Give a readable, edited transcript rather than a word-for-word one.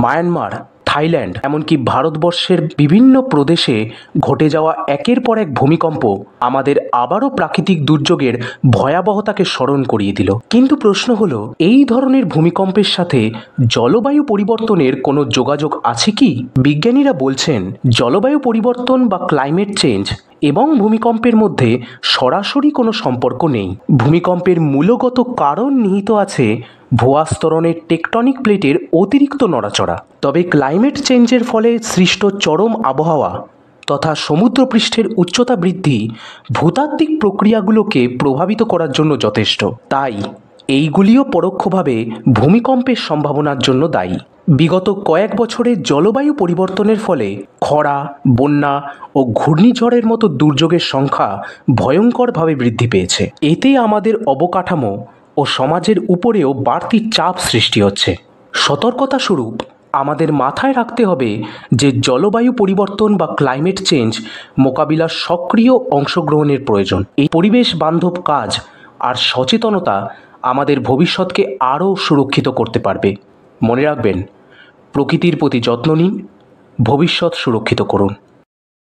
Myanmar, Thailand, এমনকি ভারতবর্ষের বিভিন্ন প্রদেশে ঘটে যাওয়া একের পর এক ভূমিকম্প আমাদের আবারও প্রাকৃতিক দুর্যোগের ভয়াবহতাকে স্মরণ করিয়ে দিল। কিন্তু প্রশ্ন হলো, এই ধরনের ভূমিকম্পের সাথে জলবায়ু পরিবর্তনের কোনো যোগাযোগ আছে কি? বিজ্ঞানীরা বলছেন, জলবায়ু পরিবর্তন বা ক্লাইমেট চেঞ্জ এবং ভূমিকম্পের মধ্যে সরাসরি কোনো সম্পর্ক নেই। ভূমিকম্পের মূলগত কারণ নিহিত আছে ভূয়াস্তরণের টেকটনিক প্লেটের অতিরিক্ত নড়াচড়া। তবে ক্লাইমেট চেঞ্জের ফলে সৃষ্ট চরম আবহাওয়া তথা সমুদ্রপৃষ্ঠের উচ্চতা বৃদ্ধি ভূতাত্ত্বিক প্রক্রিয়াগুলোকে প্রভাবিত করার জন্য যথেষ্ট। তাই এইগুলিও পরোক্ষভাবে ভূমিকম্পের সম্ভাবনার জন্য দায়ী। বিগত কয়েক বছরে জলবায়ু পরিবর্তনের ফলে খরা, বন্যা ও ঘূর্ণিঝড়ের মতো দুর্যোগের সংখ্যা ভয়ঙ্করভাবে বৃদ্ধি পেয়েছে। এতে আমাদের অবকাঠামো ও সমাজের উপরেও বাড়তি চাপ সৃষ্টি হচ্ছে। সতর্কতা স্বরূপ আমাদের মাথায় রাখতে হবে যে জলবায়ু পরিবর্তন বা ক্লাইমেট চেঞ্জ মোকাবিলার সক্রিয় অংশগ্রহণের প্রয়োজন। এই পরিবেশ বান্ধব কাজ আর সচেতনতা আমাদের ভবিষ্যৎকে আরও সুরক্ষিত করতে পারবে। মনে রাখবেন, প্রকৃতির প্রতি যত্ন নিন, ভবিষ্যৎ সুরক্ষিত করুন।